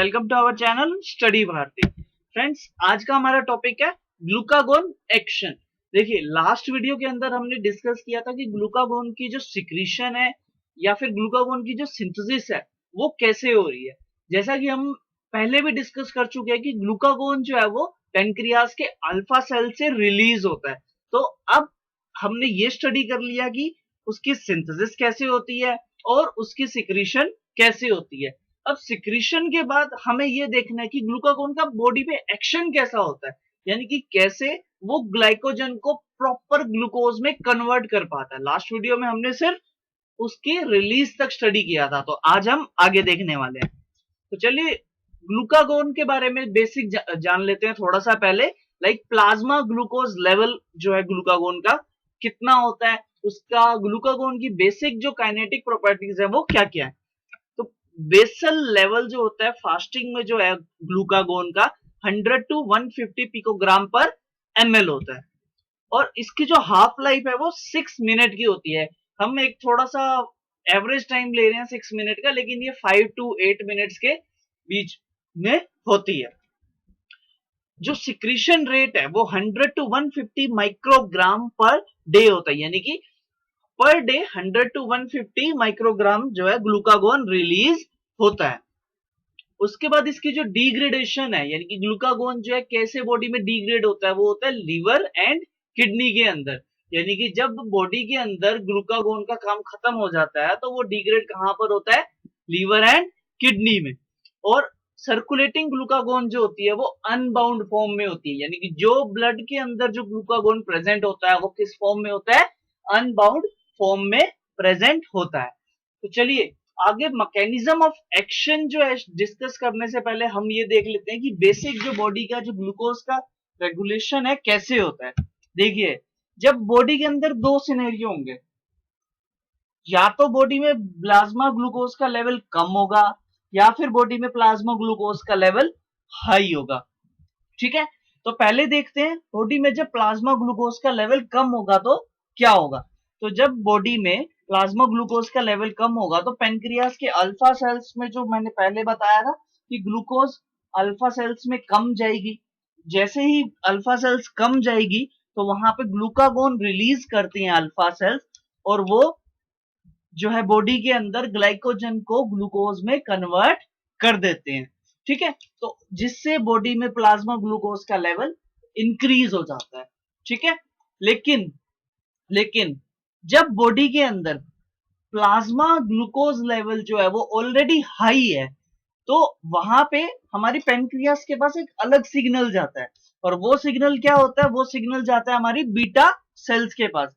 Welcome to our channel study Bharti. Friends, आज का हमारा टॉपिक है ग्लूकागोन एक्शन। देखिए, लास्ट वीडियो के अंदर हमने डिस्कस किया था कि ग्लूकागोन की जो सिक्रीशन है या फिर ग्लूकागोन की जो सिंथेसिस है वो कैसे हो रही है। जैसा कि हम पहले भी डिस्कस कर चुके हैं कि ग्लूकागोन जो है वो पेनक्रियास के अल्फा सेल से रिलीज होता है। तो अब हमने ये स्टडी कर लिया कि उसकी सिंथेसिस कैसे होती है और उसकी सिक्रीशन कैसे होती है। अब सिक्रीशन के बाद हमें यह देखना है कि ग्लूकागोन का बॉडी पे एक्शन कैसा होता है, यानी कि कैसे वो ग्लाइकोजन को प्रॉपर ग्लूकोज में कन्वर्ट कर पाता है। लास्ट वीडियो में हमने सिर्फ उसके रिलीज तक स्टडी किया था, तो आज हम आगे देखने वाले हैं। तो चलिए ग्लूकागोन के बारे में बेसिक जान लेते हैं थोड़ा सा पहले। लाइक प्लाज्मा ग्लूकोज लेवल जो है ग्लूकागोन का कितना होता है, उसका ग्लूकागोन की बेसिक जो काइनेटिक प्रॉपर्टीज है वो क्या क्या है। तो बेसल लेवल जो होता है फास्टिंग में जो है ग्लूकागोन का 100 टू 150 पिकोग्राम पर ml होता है और इसकी जो हाफ लाइफ है वो 6 मिनट की होती है। हम एक थोड़ा सा एवरेज टाइम ले रहे हैं 6 मिनट का, लेकिन ये 5 टू 8 मिनट्स के बीच में होती है। जो सिक्रीशन रेट है वो 100 टू 150 माइक्रोग्राम पर डे होता है, यानी कि पर डे 100 टू 150 माइक्रोग्राम जो है ग्लूकागोन रिलीज होता है। उसके बाद इसकी जो डिग्रेडेशन है, यानी कि ग्लूकागोन जो है कैसे बॉडी में डिग्रेड होता है, वो होता है लीवर एंड किडनी के अंदर। यानी कि जब बॉडी के अंदर ग्लूकागोन का काम खत्म हो जाता है तो वो डिग्रेड कहां पर होता है, लीवर एंड किडनी में। और सर्कुलेटिंग ग्लूकागोन जो होती है वो अनबाउंड फॉर्म में होती है, यानी कि जो ब्लड के अंदर जो ग्लूकागोन प्रेजेंट होता है वो किस फॉर्म में होता है, अनबाउंड फॉर्म में प्रेजेंट होता है। तो चलिए आगे मैकेनिज्म ऑफ एक्शन जो है डिस्कस करने से पहले हम ये देख लेते हैं कि बेसिक जो बॉडी का जो ग्लूकोज का रेगुलेशन है कैसे होता है। देखिए, जब बॉडी के अंदर दो सिनेरियो होंगे, या तो बॉडी में प्लाज्मा ग्लूकोज का लेवल कम होगा या फिर बॉडी में प्लाज्मा ग्लूकोज का लेवल हाई होगा। ठीक है, तो पहले देखते हैं बॉडी में जब प्लाज्मा ग्लूकोज का लेवल कम होगा तो क्या होगा। तो जब बॉडी में प्लाज्मा ग्लूकोज का लेवल कम होगा तो पेनक्रियास के अल्फा सेल्स में, जो मैंने पहले बताया था कि ग्लूकोज अल्फा सेल्स में कम जाएगी, जैसे ही अल्फा सेल्स कम जाएगी तो वहां पे ग्लूकागोन रिलीज करती हैं अल्फा सेल्स, और वो जो है बॉडी के अंदर ग्लाइकोजन को ग्लूकोज में कन्वर्ट कर देते हैं। ठीक है, तो जिससे बॉडी में प्लाज्मा ग्लूकोज का लेवल इंक्रीज हो जाता है। ठीक है, लेकिन लेकिन जब बॉडी के अंदर प्लाज्मा ग्लूकोज लेवल जो है वो ऑलरेडी हाई है तो वहां पे हमारी पेनक्रियास के पास एक अलग सिग्नल जाता है, और वो सिग्नल क्या होता है, वो सिग्नल जाता है हमारी बीटा सेल्स के पास।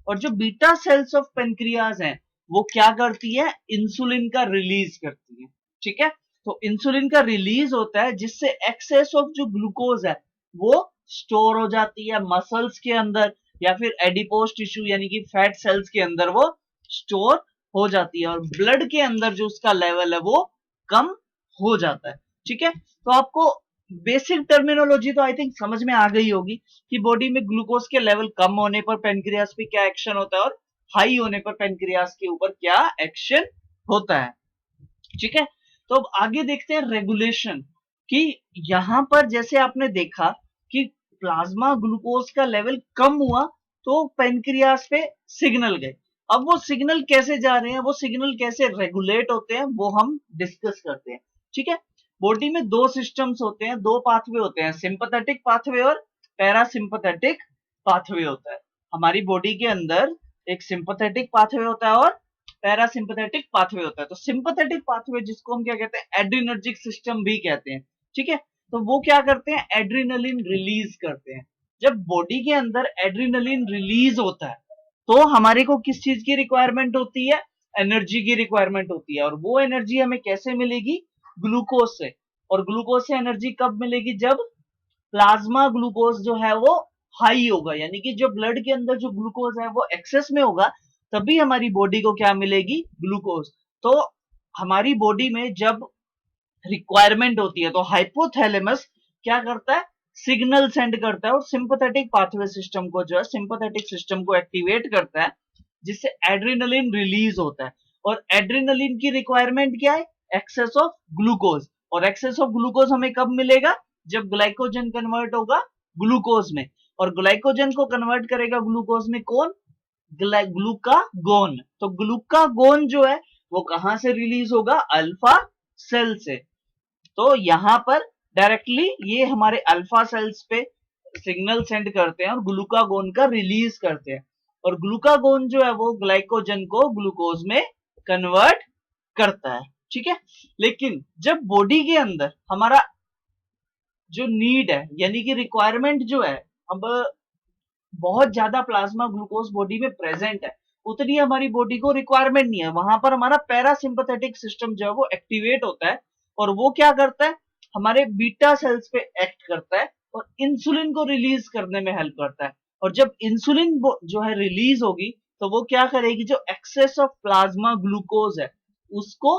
और जो बीटा सेल्स ऑफ पेनक्रियास हैं वो क्या करती है, इंसुलिन का रिलीज करती है। ठीक है, तो इंसुलिन का रिलीज होता है जिससे एक्सेस ऑफ जो ग्लूकोज है वो स्टोर हो जाती है मसल्स के अंदर या फिर एडिपोज टिश्यू यानी कि फैट सेल्स के अंदर वो स्टोर हो जाती है, और ब्लड के अंदर जो उसका लेवल है वो कम हो जाता है। ठीक है, तो आपको बेसिक टर्मिनोलॉजी तो आई थिंक समझ में आ गई होगी कि बॉडी में ग्लूकोज के लेवल कम होने पर पेनक्रियास पे क्या एक्शन होता है और हाई होने पर पेनक्रियास के ऊपर क्या एक्शन होता है। ठीक है, तो अब आगे देखते हैं रेगुलेशन कि यहां पर जैसे आपने देखा कि प्लाज्मा ग्लूकोज का लेवल कम हुआ तो पेनक्रियास पे सिग्नल गए। अब वो सिग्नल कैसे जा रहे हैं, वो सिग्नल कैसे रेगुलेट होते हैं वो हम डिस्कस करते हैं। ठीक है, बॉडी में दो सिस्टम्स होते हैं, दो पाथवे होते हैं, सिंपैथेटिक पाथवे और पैरासिम्पैथेटिक पाथवे होता है। हमारी बॉडी के अंदर एक सिंपैथेटिक पाथवे होता है और पैरासिम्पैथेटिक पाथवे होता है। तो सिंपैथेटिक पाथवे जिसको हम क्या कहते हैं, एड्रिनर्जिक सिस्टम भी कहते हैं। ठीक है, तो वो क्या करते हैं, एड्रिनलिन रिलीज करते हैं। जब बॉडी के अंदर एड्रिनलिन रिलीज होता है तो हमारे को किस चीज की रिक्वायरमेंट होती है, एनर्जी की रिक्वायरमेंट होती है। और वो एनर्जी हमें कैसे मिलेगी, ग्लूकोज से। और ग्लूकोज से एनर्जी कब मिलेगी, जब प्लाज्मा ग्लूकोज जो है वो हाई होगा, यानी कि जो ब्लड के अंदर जो ग्लूकोज है वो एक्सेस में होगा, तभी हमारी बॉडी को क्या मिलेगी, ग्लूकोज। तो हमारी बॉडी में जब रिक्वायरमेंट होती है तो हाइपोथैलेमस क्या करता है, सिग्नल सेंड करता है और सिंपैथेटिक पाथवे सिस्टम को जो है सिंपैथेटिक सिस्टम को एक्टिवेट करता है, जिससे एड्रिनलिन रिलीज होता है। और एड्रिनलिन की रिक्वायरमेंट क्या है, एक्सेस ऑफ ग्लूकोज। और एक्सेस ऑफ ग्लूकोज हमें कब मिलेगा, जब ग्लाइकोजन कन्वर्ट होगा ग्लूकोज में, और ग्लाइकोजन को कन्वर्ट करेगा ग्लूकोज में कौन, ग्लूकागोन। तो ग्लूकागोन जो है वो कहां से रिलीज होगा, अल्फा सेल से। तो यहां पर डायरेक्टली ये हमारे अल्फा सेल्स पे सिग्नल सेंड करते हैं और ग्लूकागोन का रिलीज करते हैं, और ग्लूकागोन जो है वो ग्लाइकोजन को ग्लूकोज में कन्वर्ट करता है। ठीक है, लेकिन जब बॉडी के अंदर हमारा जो नीड है यानी कि रिक्वायरमेंट जो है, अब बहुत ज्यादा प्लाज्मा ग्लूकोज बॉडी में प्रेजेंट है, उतनी हमारी बॉडी को रिक्वायरमेंट नहीं है, वहां पर हमारा पैरासिम्पथेटिक सिस्टम जो है वो एक्टिवेट होता है, और वो क्या करता है, हमारे बीटा सेल्स पे एक्ट करता है और इंसुलिन को रिलीज करने में हेल्प करता है। और जब इंसुलिन जो है रिलीज होगी तो वो क्या करेगी, जो एक्सेस ऑफ प्लाज्मा ग्लूकोज है उसको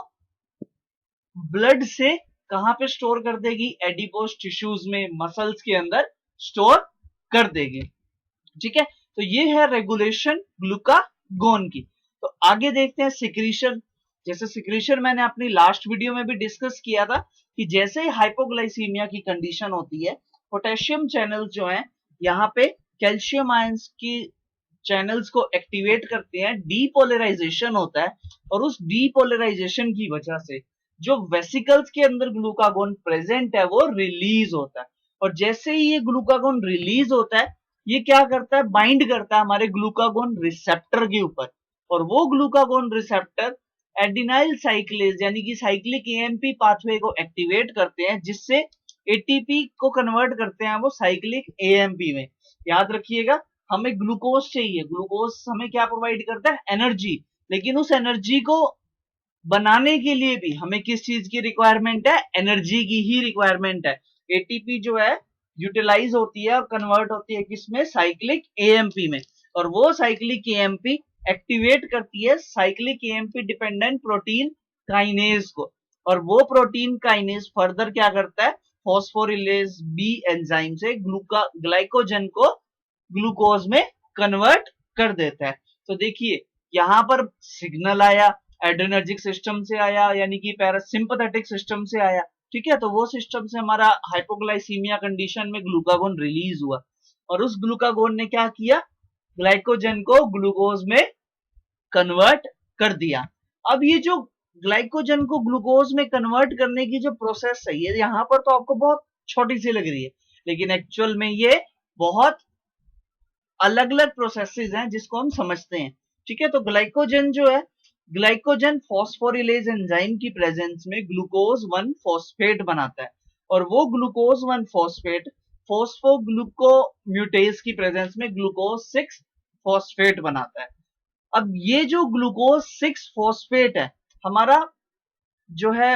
ब्लड से कहां पे स्टोर कर देगी, एडिपोज टिश्यूज में, मसल्स के अंदर स्टोर कर देगी। ठीक है, तो ये है रेगुलेशन ग्लूकागोन की। तो आगे देखते हैं सिक्रीशन। जैसे सिक्रीशन मैंने अपनी लास्ट वीडियो में भी डिस्कस किया था कि जैसे ही हाइपोग्लाइसीमिया की कंडीशन होती है, पोटेशियम चैनल जो है यहाँ पे कैल्शियम आयंस की चैनल्स को एक्टिवेट करते हैं, डीपोलराइजेशन होता है, और उस डीपोलराइजेशन की वजह से जो वेसिकल्स के अंदर ग्लूकागोन प्रेजेंट है वो रिलीज होता है, और जैसे ही ये ग्लूकागोन रिलीज होता है ये क्या करता है, बाइंड करता है हमारे ग्लूकागोन रिसेप्टर के ऊपर, और वो ग्लूकागोन रिसेप्टर एडिनाइल साइक्लेज यानी कि साइक्लिक एएमपी पाथवे को एक्टिवेट करते हैं, जिससे एटीपी को कन्वर्ट करते हैं वो साइक्लिक एएमपी में। याद रखिएगा, हमें ग्लूकोज चाहिए, ग्लूकोज हमें क्या प्रोवाइड करता है, एनर्जी, लेकिन उस एनर्जी को बनाने के लिए भी हमें किस चीज की रिक्वायरमेंट है, एनर्जी की ही रिक्वायरमेंट है। एटीपी जो है यूटिलाइज होती है और कन्वर्ट होती है किसमें, साइक्लिक एएमपी में, और वो साइक्लिक एएमपी एक्टिवेट करती है cyclic AMP dependent protein kinase को, और वो प्रोटीन काइनेज फर्दर क्या करता है, फॉस्फोरिलेज बी एंजाइम से ग्लाइकोजन को ग्लूकोज में कन्वर्ट कर देता है। तो देखिए यहां पर सिग्नल आया, एड्रेनर्जिक सिस्टम से आया यानी कि पैरासिम्पथेटिक सिस्टम से आया। ठीक है, तो वो सिस्टम से हमारा हाइपोग्लाइसीमिया कंडीशन में ग्लूकागोन रिलीज हुआ, और उस ग्लूकागोन ने क्या किया, ग्लाइकोजन को ग्लूकोज में कन्वर्ट कर दिया। अब ये जो ग्लाइकोजन को ग्लूकोज में कन्वर्ट करने की जो प्रोसेस है, ये यहाँ पर तो आपको बहुत छोटी सी लग रही है, लेकिन एक्चुअल में ये बहुत अलग अलग प्रोसेसेस हैं जिसको हम समझते हैं। ठीक है, तो ग्लाइकोजन जो है, ग्लाइकोजन फॉस्फोरिलेज एंजाइम की प्रेजेंस में ग्लूकोज 1 फॉस्फेट बनाता है, और वो ग्लूकोज 1 फॉस्फेट फॉस्फोग्लूकोम्यूटेज की प्रेजेंस में ग्लूकोज 6 फॉस्फेट बनाता है। अब ये जो ग्लूकोज 6 फॉस्फेट है हमारा जो है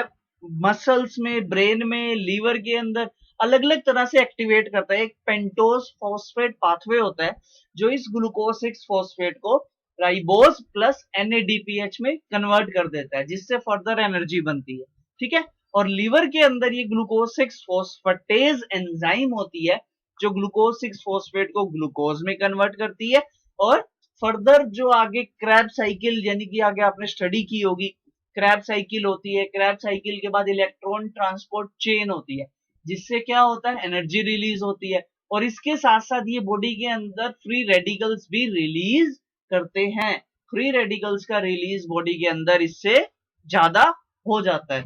मसल्स में, ब्रेन में, लीवर के अंदर अलग अलग तरह से एक्टिवेट करता है। एक पेंटोज फॉस्फेट पाथवे होता है जो इस ग्लूकोज 6 फॉस्फेट को राइबोज प्लस NADPH में कन्वर्ट कर देता है, जिससे फर्दर एनर्जी बनती है। ठीक है, और लीवर के अंदर ये ग्लूकोज 6 फॉस्फेटेज एंजाइम होती है जो ग्लूकोज 6 फॉस्फेट को ग्लूकोज में कन्वर्ट करती है, और फर्दर जो आगे क्रैब साइकिल यानी कि आगे आपने स्टडी की होगी, क्रैब साइकिल होती है, क्रैब साइकिल के बाद इलेक्ट्रॉन ट्रांसपोर्ट चेन होती है, जिससे क्या होता है, एनर्जी रिलीज होती है, और इसके साथ साथ ये बॉडी के अंदर फ्री रेडिकल्स भी रिलीज करते हैं। फ्री रेडिकल्स का रिलीज बॉडी के अंदर इससे ज्यादा हो जाता है।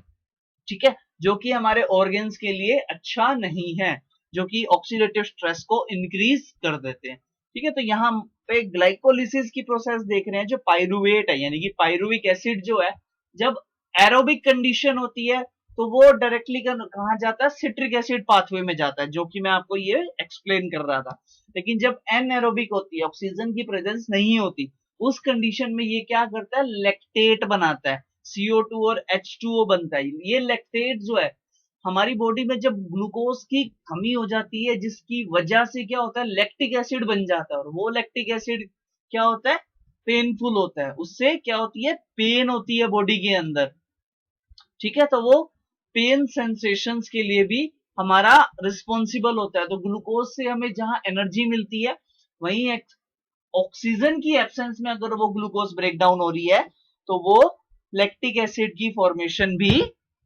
ठीक है, जो कि हमारे ऑर्गन्स के लिए अच्छा नहीं है, जो कि ऑक्सीडेटिव स्ट्रेस को इंक्रीज कर देते हैं। ठीक है, तो यहाँ पे ग्लाइकोलिसिस की प्रोसेस देख रहे हैं, जो पायरुवेट है यानी कि पायरुविक एसिड जो है, जब एरोबिक कंडीशन होती है तो वो डायरेक्टली कहाँ जाता है, सिट्रिक एसिड पाथवे में जाता है, जो कि मैं आपको ये एक्सप्लेन कर रहा था। लेकिन जब एनएरोबिक होती है, ऑक्सीजन की प्रेजेंस नहीं होती, उस कंडीशन में ये क्या करता है, लैक्टेट बनाता है, CO2 और H2O बनता है। ये लैक्टेट जो है हमारी बॉडी में जब ग्लूकोज की कमी हो जाती है, जिसकी वजह से क्या होता है, लैक्टिक एसिड बन जाता है, और वो लैक्टिक एसिड क्या होता है, पेनफुल होता है, उससे क्या होती है, पेन होती है बॉडी के अंदर। ठीक है, तो वो पेन सेंसेशंस के लिए भी हमारा रिस्पॉन्सिबल होता है। तो ग्लूकोज से हमें जहां एनर्जी मिलती है, वहीं ऑक्सीजन की एब्सेंस में अगर वो ग्लूकोज ब्रेक डाउन हो रही है तो वो लैक्टिक एसिड की फॉर्मेशन भी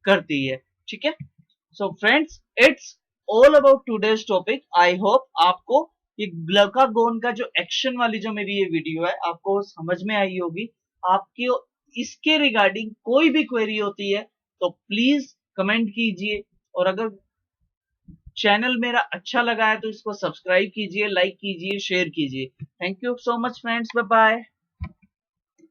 करती है। ठीक है, so friends, it's all about today's topic. I hope आपको ये ग्लूकागोन का जो एक्शन वाली जो मेरी ये वीडियो है आपको समझ में आई होगी। आपकी इसके रिगार्डिंग कोई भी क्वेरी होती है तो प्लीज कमेंट कीजिए, और अगर चैनल मेरा अच्छा लगा है तो इसको सब्सक्राइब कीजिए, लाइक कीजिए, शेयर कीजिए। Thank you so much friends, bye bye.